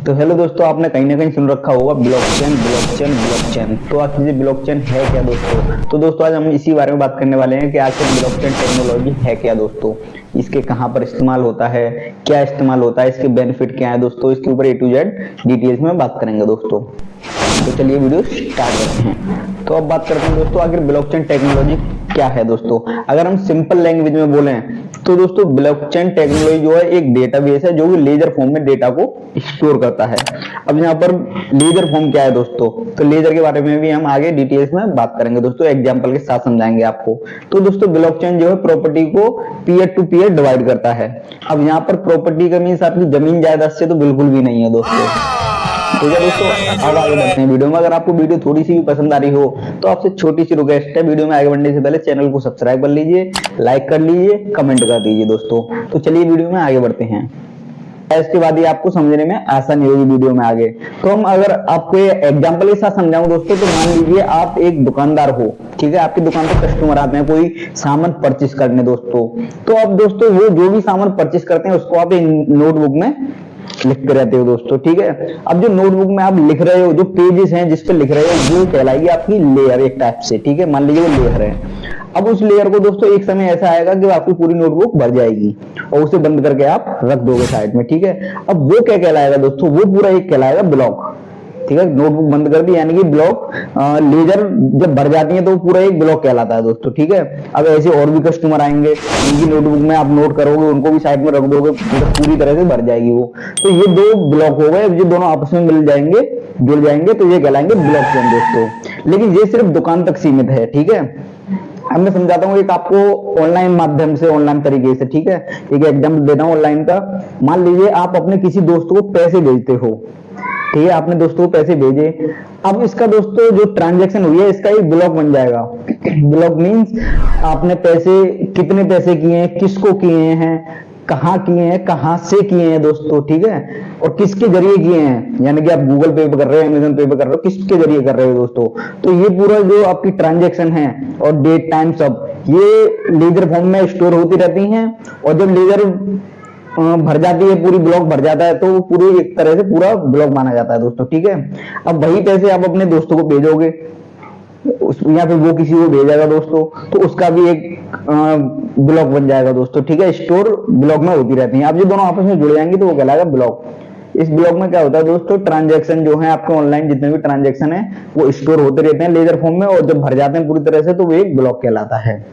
तो हेलो दोस्तों, आपने कहीं ना कहीं सुन रखा होगा ब्लॉकचेन ब्लॉकचेन ब्लॉकचेन। तो आखिर ये ब्लॉकचेन है क्या दोस्तों? तो दोस्तों आज हम इसी बारे में बात करने वाले हैं कि आखिर ब्लॉकचेन टेक्नोलॉजी है क्या दोस्तों, इसके कहाँ पर इस्तेमाल होता है, क्या इस्तेमाल होता है, इसके बेनिफिट क्या है दोस्तों। इसके ऊपर A to Z डिटेल्स में बात करेंगे दोस्तों। तो चलिए वीडियो स्टार्ट करते हैं। तो अब बात करते हैं दोस्तों आखिर ब्लॉकचेन टेक्नोलॉजी क्या है दोस्तों। अगर हम सिंपल लैंग्वेज में बोलें तो दोस्तों ब्लॉकचेन टेक्नोलॉजी जो है एक डेटाबेस है जो कि लेजर फॉर्म में डेटा को स्टोर करता है। अब यहाँ पर लेजर फॉर्म क्या है दोस्तों, तो लेजर के बारे में भी हम आगे डिटेल्स में बात करेंगे दोस्तों, एग्जांपल के साथ समझाएंगे आपको। तो दोस्तों ब्लॉकचेन जो है प्रॉपर्टी को पीयर टू पीयर डिवाइड करता है। अब यहाँ पर प्रॉपर्टी का मीन्स आपकी जमीन जायदाद से तो बिल्कुल भी नहीं है दोस्तों। ठीक है दोस्तों, अब आगे बढ़ते हैं वीडियो में। अगर आपको वीडियो थोड़ी सी भी पसंद आ रही हो तो आपसे छोटी सी रिक्वेस्ट है, वीडियो में आगे बढ़ने से पहले चैनल को सब्सक्राइब कर लीजिए, लाइक कर लीजिए, कमेंट कर दीजिए दोस्तों। तो चलिए वीडियो में आगे बढ़ते हैं। इसके बाद ही आपको समझने में आसानी होगी वीडियो में आगे। तो हम अगर आपको एग्जांपल के साथ समझाऊं दोस्तों, तो मान लीजिए आप एक दुकानदार हो, ठीक है, आपकी दुकान पर कस्टमर आते हैं कोई सामान परचेस करने दोस्तों। तो अब दोस्तों वो जो भी सामान परचेस करते हैं उसको आप नोटबुक में लिखते रहते हो दोस्तों, ठीक है। अब जो नोटबुक में आप लिख रहे हो, जो पेजेस हैं जिस पे लिख रहे हो, वो कहलाएगी आपकी लेयर एक टाइप से, ठीक है। मान लीजिए वो लेयर है। अब उस लेयर को दोस्तों एक समय ऐसा आएगा कि आपकी पूरी नोटबुक भर जाएगी और उसे बंद करके आप रख दोगे साइड में, ठीक है। अब वो क्या कहलाएगा दोस्तों, वो पूरा एक कहलाएगा ब्लॉक, ठीक है। नोटबुक बंद कर दी यानी कि ब्लॉक, लेजर जब भर जाती है तो पूरा एक ब्लॉक कहलाता है दोस्तों, ठीक है। अब ऐसे और भी कस्टमर आएंगे, उनकी नोटबुक में आप नोट करोगे, उनको भी साइड में रख दोगे, पूरी तरह से भर जाएगी वो। तो ये दो ब्लॉक हो गए, ये दोनों आपस में मिल जाएंगे, जुड़ जाएंगे, तो ये कहलाएंगे ब्लॉकचेन दोस्तों। लेकिन ये सिर्फ दुकान तक सीमित है, ठीक है। अब मैं समझाता हूँ एक आपको ऑनलाइन माध्यम से, ऑनलाइन तरीके से, ठीक है। एक एग्जाम्पल देता हूँ ऑनलाइन का। मान लीजिए आप अपने किसी दोस्त को पैसे भेजते हो, ठीक है, आपने दोस्तों को पैसे भेजे। अब इसका दोस्तों जो ट्रांजैक्शन हुई है इसका एक ब्लॉक बन जाएगा। ब्लॉक मींस आपने पैसे, कितने पैसे किए हैं, किसको किए हैं, कहाँ किए हैं, कहाँ से किए हैं दोस्तों, ठीक है, और किसके जरिए किए हैं। यानी कि आप गूगल पे कर रहे हो, अमेजन पे कर रहे हो, किसके जरिए कर रहे हो दोस्तों। तो ये पूरा जो आपकी ट्रांजैक्शन है और डेट टाइम सब ये लेजर फॉर्म में स्टोर होती रहती हैं। और जब लेजर भर जाती है, पूरी ब्लॉक भर जाता है, तो वो पूरी एक तरह से पूरा ब्लॉक माना जाता है दोस्तों, ठीक है। अब वही पैसे आप अपने दोस्तों को भेजोगे या फिर वो किसी को भेजेगा दोस्तों, तो उसका भी एक ब्लॉक बन जाएगा दोस्तों, ठीक है। स्टोर ब्लॉक में होती रहती है। अब ये दोनों आपस में जुड़ जाएंगे तो वो कहलाएगा ब्लॉक। इस ब्लॉक में क्या होता है दोस्तों, ट्रांजैक्शन जो है आपके ऑनलाइन जितने भी ट्रांजैक्शन है वो स्टोर होते रहते हैं लेजर फॉर्म में, और जब भर जाते हैं पूरी तरह से तो वो एक ब्लॉक कहलाता है।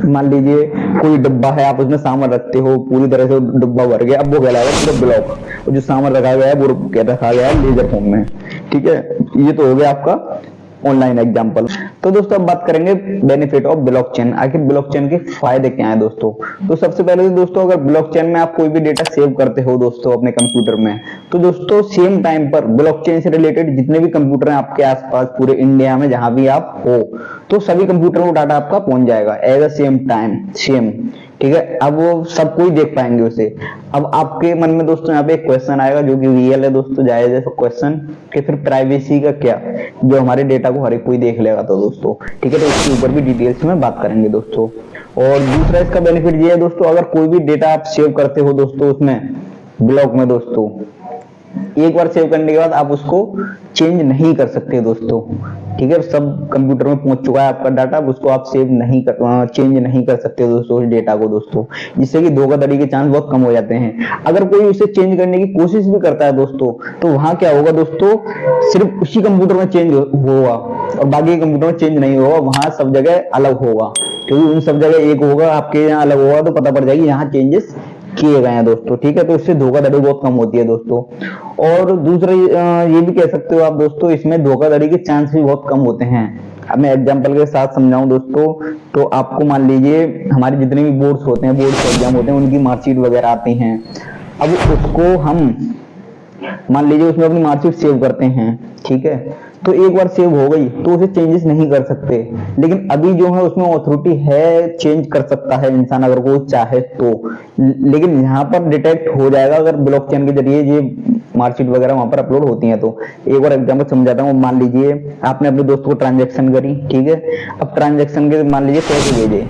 मान लीजिए कोई डब्बा है, आप उसमें सामान रखते हो, पूरी तरह से डब्बा भर गया, अब वो कहलाएगा पूरा ब्लॉक। और जो सामान रखा गया है वो रखा गया है लेजर फॉर्म में, ठीक है। ये तो हो गया आपका ऑनलाइन एग्जांपल। तो दोस्तों अब बात करेंगे बेनिफिट ऑफ ब्लॉकचेन। आखिर ब्लॉकचेन के फायदे क्या हैं दोस्तों। तो सबसे पहले तो दोस्तों अगर ब्लॉकचेन में आप कोई भी डेटा सेव करते हो दोस्तों अपने कंप्यूटर में, तो दोस्तों सेम टाइम पर ब्लॉकचेन से रिलेटेड जितने भी कंप्यूटर हैं आपके आसपास पूरे इंडिया में जहां भी आप हो, तो सभी कंप्यूटर को डाटा आपका पहुंच जाएगा as a same time, same, ठीक है। अब वो सब कोई देख पाएंगे उसे। अब आपके मन में दोस्तों यहाँ पे एक क्वेश्चन आएगा जो कि रियल है दोस्तों, जायज है क्वेश्चन, कि फिर प्राइवेसी का क्या, जो हमारे डेटा को हर एक कोई देख लेगा तो दोस्तों, ठीक है। तो इसके ऊपर भी डिटेल्स में बात करेंगे दोस्तों। और दूसरा इसका बेनिफिट ये है दोस्तों, अगर कोई भी डेटा आप सेव करते हो दोस्तों उसमें ब्लॉक में दोस्तों, एक बार सेव करने के बाद आप उसको चेंज नहीं कर सकते दोस्तों, ठीक है। सब कंप्यूटर में पहुंच चुका है आपका डाटा, उसको आप सेव नहीं कर, चेंज नहीं कर सकते दोस्तों उस डेटा को दोस्तों, जिससे कि धोखाधड़ी के चांस बहुत कम हो जाते हैं। अगर कोई उसे चेंज करने की कोशिश भी करता है दोस्तों, तो वहां क्या होगा दोस्तों, सिर्फ उसी कंप्यूटर में चेंज होगा और बाकी कंप्यूटर में चेंज नहीं होगा, वहां सब जगह अलग होगा। क्योंकि उन सब जगह एक होगा, आपके यहाँ अलग होगा, तो पता पड़ जाएगी यहाँ चेंजेस किए गए हैं दोस्तों, ठीक है। तो इससे धोखाधड़ी बहुत कम होती है दोस्तों। और दूसरा ये भी कह सकते हो आप दोस्तों, इसमें धोखाधड़ी के चांस भी बहुत कम होते हैं। अब मैं एग्जांपल के साथ समझाऊं दोस्तों, तो आपको मान लीजिए हमारे जितने भी बोर्ड्स होते हैं, बोर्ड एग्जाम होते हैं, उनकी मार्कशीट वगैरह आती हैं। अब उसको हम मान लीजिए उसमें अपनी मार्कशीट सेव करते हैं, ठीक है। तो एक बार सेव हो गई तो उसे चेंजेस नहीं कर सकते, लेकिन अभी जो है उसमें ऑथोरिटी है, चेंज कर सकता है इंसान अगर वो चाहे तो। लेकिन यहाँ पर डिटेक्ट हो जाएगा अगर ब्लॉकचेन के जरिए ये मार्कशीट वगैरह वहां पर अपलोड होती हैं तो। एक बार एग्जांपल समझाता हूँ। मान लीजिए आपने अपने दोस्त को ट्रांजैक्शन करी, ठीक है। अब ट्रांजैक्शन के मान लीजिए पैसे भेजे,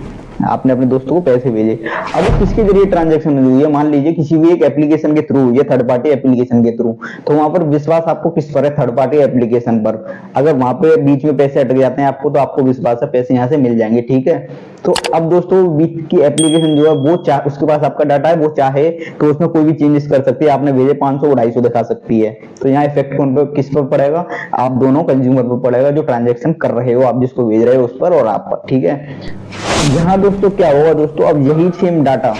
आपने अपने दोस्तों को पैसे भेजे। अब वो किसके जरिए ट्रांजैक्शन हुई है, मान लीजिए किसी भी एक एप्लीकेशन के थ्रू हुई है, थर्ड पार्टी एप्लीकेशन के थ्रू, तो वहां पर विश्वास आपको किस पर है, थर्ड पार्टी एप्लीकेशन पर। अगर वहां पे बीच में पैसे अटक जाते हैं आपको, तो आपको विश्वास है पैसे यहाँ से मिल जाएंगे, ठीक है। तो अब दोस्तों बीच की एप्लीकेशन जो है वो उसके पास आपका डाटा है, वो चाहे तो उसमें कोई भी चेंजेस कर सकती है। आपने भेजे 500 वो 250 दिखा सकती है। तो यहाँ इफेक्ट कौन पर, किस पर पड़ेगा, आप दोनों कंज्यूमर पर पड़ेगा, जो ट्रांजेक्शन कर रहे हो, आप जिसको भेज रहे हो उस पर और आप पर, ठीक है। यहाँ दोस्तों क्या होगा दोस्तों, अब यही सेम डाटा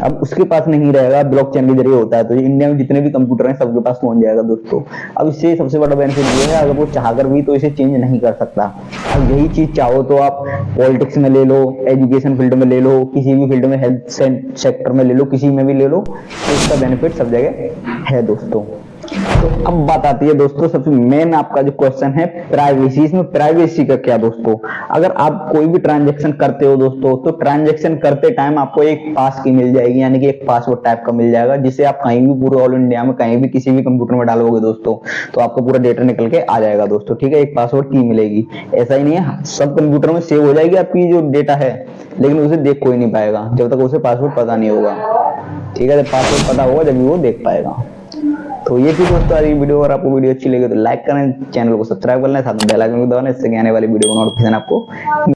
अब उसके पास नहीं रहेगा, ब्लॉकचेन के जरिए होता है, तो इंडिया में जितने भी कंप्यूटर हैं सबके पास पहुंच जाएगा दोस्तों। अब इससे सबसे बड़ा बेनिफिट ये है, अगर वो चाहकर भी तो इसे चेंज नहीं कर सकता। अब यही चीज चाहो तो आप पॉलिटिक्स में ले लो, एजुकेशन फील्ड में ले लो, किसी भी फील्ड में, हेल्थ सेक्टर में ले लो, किसी में भी ले लो, तो इसका बेनिफिट सब जगह है दोस्तों। तो अब बात आती है दोस्तों सबसे मेन आपका जो क्वेश्चन है, प्राइवेसी। इसमें प्राइवेसी का क्या दोस्तों, अगर आप कोई भी ट्रांजैक्शन करते हो दोस्तों, तो ट्रांजैक्शन करते टाइम आपको एक पास की मिल जाएगी, यानी कि एक पासवर्ड टाइप का मिल जाएगा, जिसे आप कहीं भी पूरे ऑल इंडिया में कहीं भी किसी भी कंप्यूटर में डालोगे दोस्तों, तो आपको पूरा डेटा निकल के आ जाएगा दोस्तों, ठीक है। एक पासवर्ड की मिलेगी। ऐसा ही नहीं है सब कंप्यूटर में सेव हो जाएगी आपकी जो डेटा है, लेकिन उसे देख कोई नहीं पाएगा जब तक उसे पासवर्ड पता नहीं होगा, ठीक है। जब पासवर्ड पता होगा जब वो देख पाएगा। तो ये थी दोस्तों आज की वीडियो। अगर आपको वीडियो अच्छी लगी तो लाइक करें, चैनल को सब्सक्राइब कर लें, साथ में बेल आइकन को दबाना, इससे आने वाली वीडियो का नोटिफिकेशन आपको